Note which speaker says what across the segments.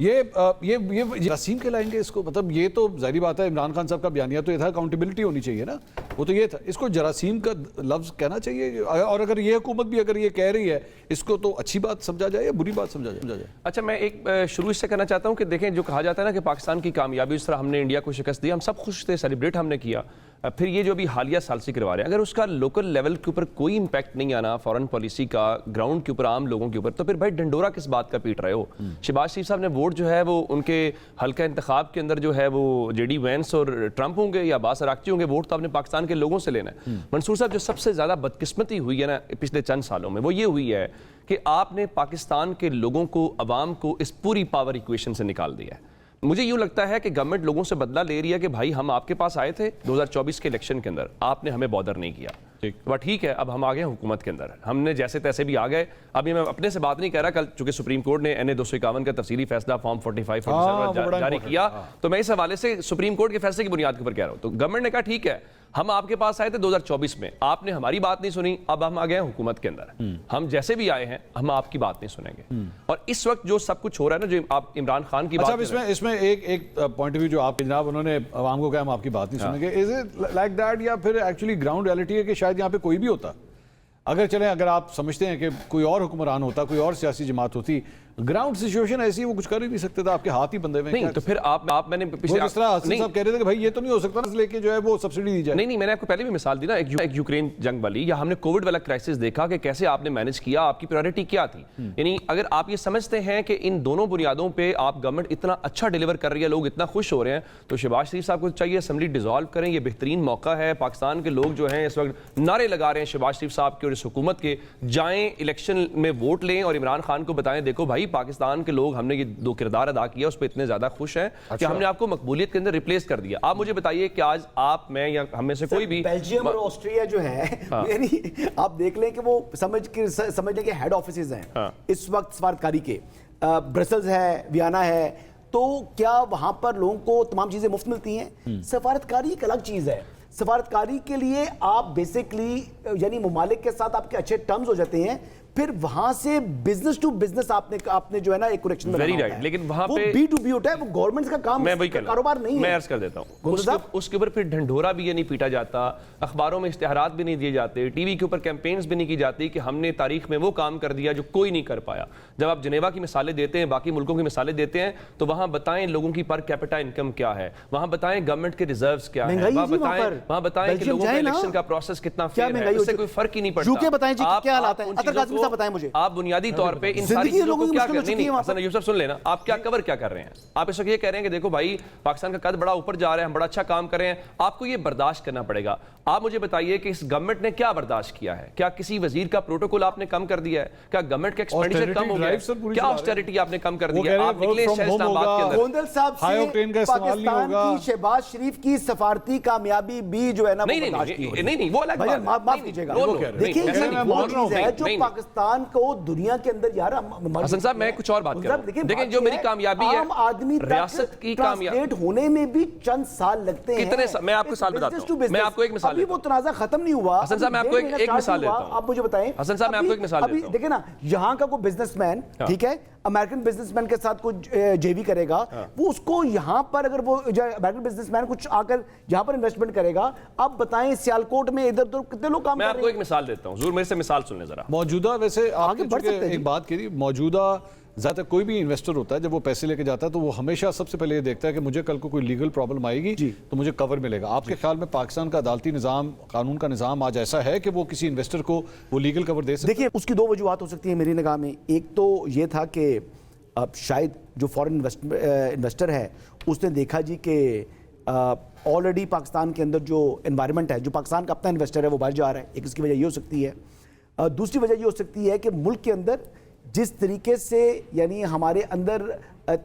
Speaker 1: یہ جراثیم کے لائیں گے اس کو، مطلب یہ تو ظاہری بات ہے، عمران خان صاحب کا بیانیہ تو یہ تھا اکاؤنٹیبلٹی ہونی چاہیے نا، وہ تو یہ تھا، اس کو جراثیم کا لفظ کہنا چاہیے، اور اگر یہ حکومت بھی اگر یہ کہہ رہی ہے اس کو تو اچھی بات سمجھا جائے یا بری بات سمجھا جائے؟
Speaker 2: اچھا، میں ایک شروع اس سے کرنا چاہتا ہوں کہ دیکھیں جو کہا جاتا ہے نا کہ پاکستان کی کامیابی اس طرح ہم نے انڈیا کو شکست دی، ہم سب خوش تھے، سیلیبریٹ ہم نے کیا، پھر یہ جو بھی حالیہ سالسی کروا رہے ہیں اگر اس کا لوکل لیول کے اوپر کوئی امپیکٹ نہیں آنا فارن پالیسی کا گراؤنڈ کے اوپر عام لوگوں کے اوپر، تو پھر بھائی ڈنڈورا کس بات کا پیٹ رہے ہو؟ شہباز شریف صاحب نے ووٹ جو ہے وہ ان کے حلقہ انتخاب کے اندر جو ہے وہ جے ڈی وینس اور ٹرمپ ہوں گے یا عباس اراغچی ہوں گے، ووٹ تو آپ نے پاکستان کے لوگوں سے لینا ہے۔ منصور صاحب، جو سب سے زیادہ بدقسمتی ہوئی ہے نا پچھلے چند سالوں میں وہ یہ ہوئی ہے کہ آپ نے پاکستان کے لوگوں کو، عوام کو اس پوری پاور ایکویشن سے نکال دیا ہے۔ مجھے یوں لگتا ہے کہ گورنمنٹ لوگوں سے بدلہ لے رہی ہے کہ بھائی ہم آپ کے پاس آئے تھے 2024 کے الیکشن کے اندر، آپ نے ہمیں بادر نہیں کیا، بٹ ٹھیک ہے اب ہم آ گئے حکومت کے اندر، ہم نے جیسے تیسے بھی آ گئے۔ ابھی میں اپنے سے بات نہیں کہہ رہا، کل چونکہ سپریم کورٹ نے NA 251 کا تفصیلی فیصلہ فارم 45-47 جاری کیا، تو میں اس حوالے سے سپریم کورٹ کے فیصلے کی بنیاد کے اوپر کہہ رہا ہوں، تو گورنمنٹ نے کہا ٹھیک ہے ہم آپ کے پاس آئے تھے 2024 میں، آپ نے ہماری بات نہیں سنی، اب ہم آ گئے ہیں حکومت کے اندر، ہم جیسے بھی آئے ہیں ہم آپ کی بات نہیں سنیں گے۔ اور اس وقت جو سب کچھ ہو رہا ہے نا، جو آپ عمران خان کی بات
Speaker 1: اس میں ایک پوائنٹ آف ویو جو آپ جناب انہوں نے عوام کو کہا ہم آپ کی بات نہیں سنیں گے، از اٹ لائک دیٹ، یا پھر ایکچولی گراؤنڈ ریئلٹی ہے کہ شاید یہاں پہ کوئی بھی ہوتا، اگر آپ سمجھتے ہیں کہ کوئی اور حکمران ہوتا، کوئی اور سیاسی جماعت ہوتی، گراؤنڈ سچویشن ایسی ہے وہ کچھ کر ہی نہیں سکتے تھا، آپ کے ہاتھ ہی بندے ہوئے ہیں۔
Speaker 2: نہیں تو پھر آپ میں نے پچھلے
Speaker 1: جس طرح حسن صاحب کہہ رہے تھے کہ بھائی یہ تو نہیں ہو سکتا نا لے کے جو ہے وہ سبسڈی دی جائے۔
Speaker 2: نہیں میں نے آپ کو پہلے بھی مثال دی نا، ایک یوکرین جنگ والی، یا ہم نے کووڈ والا کرائسس دیکھا کہ کیسے آپ نے مینج کیا، آپ کی پرائیورٹی کیا تھی۔ یعنی اگر آپ یہ سمجھتے ہیں کہ ان دونوں بنیادوں پہ آپ گورنمنٹ اتنا اچھا ڈیلیور کر رہی ہے، لوگ اتنا خوش ہو رہے ہیں، تو شہباز شریف صاحب کو چاہیے اسمبلی ڈیزالو کریں، یہ بہترین موقع ہے، پاکستان کے لوگ جو ہیں اس وقت نعرے لگا رہے ہیں شہباز شریف صاحب کے اور اس حکومت کے، جائیں الیکشن میں ووٹ لیں اور عمران خان کو بتائیں دیکھو بھائی پاکستان کے لوگ ہم نے یہ دو کردار ادا کیا اس پہ اتنے زیادہ خوش ہیں کہ ہم نے آپ کو مقبولیت کے اندر ریپلیس کر دیا۔ آپ مجھے بتائیے کہ آج آپ میں یا ہم میں سے کوئی بھی
Speaker 3: بیلجیم اور آسٹریا جو ہے یعنی آپ دیکھ لیں کہ وہ سمجھ لیں کہ ہیڈ آفیسز ہیں اس وقت سفارتکاری کے، برسلز ہے، ویانا ہے، تو کیا وہاں پر لوگوں کو تمام چیزیں مفت ملتی ہیں؟ سفارتکاری ایک الگ چیز ہے، سفارتکاری کے لیے آپ بیسکلی یعنی ممالک کے ساتھ آپ کے اچھے ٹرمز ہو جاتے ہیں، پھر وہاں سے بزنس ٹو بزنس آپ نے جو ہے نا ایک کریکشن میں
Speaker 2: ویری رائٹ، لیکن وہاں پہ
Speaker 3: بی ٹو بی ہوتا ہے، وہ گورنمنٹ کا کام، کاروبار نہیں ہے۔
Speaker 2: میں عرض کر دیتا ہوں اس کے اوپر پھر ڈھنڈورا بھی یہ نہیں پیٹا جاتا، اخباروں میں اشتہارات بھی نہیں دیے جاتے، ٹی وی کے اوپر کیمپینز بھی نہیں کی جاتی کہ ہم نے تاریخ میں وہ کام کر دیا جو کوئی نہیں کر پایا۔ جب آپ جنیوا کی مثالیں دیتے ہیں، باقی ملکوں کی مثالیں دیتے ہیں، تو وہاں بتائیں لوگوں کی پر کیپٹا انکم کیا ہے، وہاں بتائیں گورنمنٹ کے ریزروز کیا ہے، وہاں بتائیں کہ لوگوں کا الیکشن کا پروسیس کتنا فیئر ہے، اس سے کوئی فرق ہی نہیں پڑتا۔
Speaker 3: یوکے بتائیں جی کیا حالات ہیں، اطہر قاسمی صاحب بتائیں مجھے،
Speaker 2: آپ بنیادی طور پہ ان ساری چیزوں کو کیا کر رہے ہیں؟ حسن ایوب صاحب سن لینا، آپ کیا کور کیا کر رہے ہیں؟ آپ اس وقت یہ کہہ رہے ہیں کہ دیکھو بھائی پاکستان کا قد بڑا اوپر جا رہا ہے، ہم بڑا اچھا کام کر رہے ہیں، آپ کو یہ برداشت کرنا پڑے گا۔ آپ مجھے بتائیے کہ اس گورنمنٹ نے کیا برداشت کیا ہے؟ کیا کسی وزیر کا پروٹوکول آپ نے کم کر دیا ہے؟ کیا گورنمنٹ کا ایکسپینڈیچر کم ہو گیا ہے؟ کیا آسٹیرٹی آپ نے کم کر دی ہے؟ آپ نکلے اسلام آباد کے اندر
Speaker 3: گوندل صاحب سے پاکستان کی شہباز شریف کی سفارتی کامیابی بھی جو ہے نا
Speaker 2: نہیں وہ الگ بات،
Speaker 3: معاف کیجیے گا، دیکھیں یہ وہ چیز ہے جو پاکستان کو دنیا کے اندر یار
Speaker 2: حسن صاحب میں کچھ اور بات کر رہا ہوں، دیکھیں جو میری کامیابی ہے،
Speaker 3: عام آدمی
Speaker 2: ریاست کی کامیابی
Speaker 3: ہونے میں بھی چند سال لگتے ہیں۔
Speaker 2: کتنے میں آپ کو سال بتاتا ہوں، میں آپ کو ایک مثال
Speaker 3: ابھی وہ تنازع ختم نہیں ہوا۔
Speaker 2: حسن صاحب میں آپ کو ایک مثال دیتا ہوں،
Speaker 3: آپ مجھے بتائیں
Speaker 2: حسن صاحب میں آپ کو ایک مثال دیتا ہوں،
Speaker 3: دیکھیں نا یہاں کا کوئی بزنس مین ٹھیک ہے امریکن بزنس مین کے ساتھ کچھ جے وی کرے گا، وہ اس کو یہاں پر اگر وہ امریکن بزنس مین کچھ آ کر یہاں پر انویسٹمنٹ کرے گا، آپ بتائیں سیالکوٹ میں ادھر ادھر کتنے لوگ کام کر رہے ہیں؟
Speaker 2: میں آپ کو ایک مثال دیتا ہوں، ضرور میرے سے مثال سن لیں ذرا۔
Speaker 1: موجودہ ویسے آپ نے ایک بات کی، موجودہ زیادہ کوئی بھی انویسٹر ہوتا ہے جب وہ پیسے لے کے جاتا ہے تو وہ ہمیشہ سب سے پہلے یہ دیکھتا ہے کہ مجھے کل کو کوئی لیگل پرابلم آئے گی تو مجھے کور ملے گا۔ آپ کے خیال میں پاکستان کا عدالتی نظام، قانون کا نظام آج ایسا ہے کہ وہ کسی انویسٹر کو وہ لیگل کور دے سکتے ہیں؟
Speaker 3: دیکھیں اس کی دو وجوہات ہو سکتی ہیں میری نگاہ میں۔ ایک تو یہ تھا کہ اب شاید جو فورن انویسٹر ہے اس نے دیکھا جی کہ آلریڈی پاکستان کے اندر جو انوائرمنٹ ہے، جو پاکستان کا اپنا انویسٹر ہے وہ باہر جا رہا ہے، ایک اس کی وجہ یہ ہو سکتی ہے۔ دوسری وجہ یہ ہو سکتی ہے کہ ملک کے اندر جس طریقے سے یعنی ہمارے اندر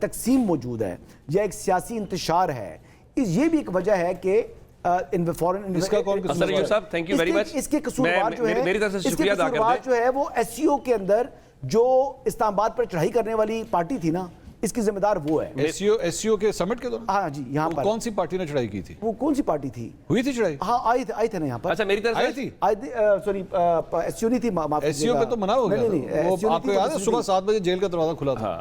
Speaker 3: تقسیم موجود ہے یا ایک سیاسی انتشار ہے، یہ بھی ایک وجہ ہے کہ
Speaker 1: اس کا کون قصور
Speaker 2: صاحب تھینک یو ویری مچ،
Speaker 3: اس کے قصوروار جو ہے،
Speaker 2: میری طرف سے شکریہ ادا کر دیں،
Speaker 3: جو ہے وہ ایس سی او کے اندر جو اسلام آباد پر چڑھائی کرنے والی پارٹی تھی نا، اس کی ذمہ دار وہ ہے۔
Speaker 1: ایس سی او کے سمٹ کے دوران؟
Speaker 3: ہاں جی، یہاں پر
Speaker 1: کون سی پارٹی نے چڑھائی کی تھی؟
Speaker 3: وہ کون سی پارٹی تھی؟
Speaker 1: ہوئی تھی چڑھائی؟
Speaker 3: ہاں آئی تھے نا یہاں پر۔
Speaker 2: اچھا میری طرف
Speaker 1: آئی تھی،
Speaker 3: سوری ایس سی او نہیں تھی،
Speaker 1: ایس سی او پہ تو منع ہو گیا، آپ کو یاد ہے صبح 7 بجے جیل کا دروازہ کھلا تھا۔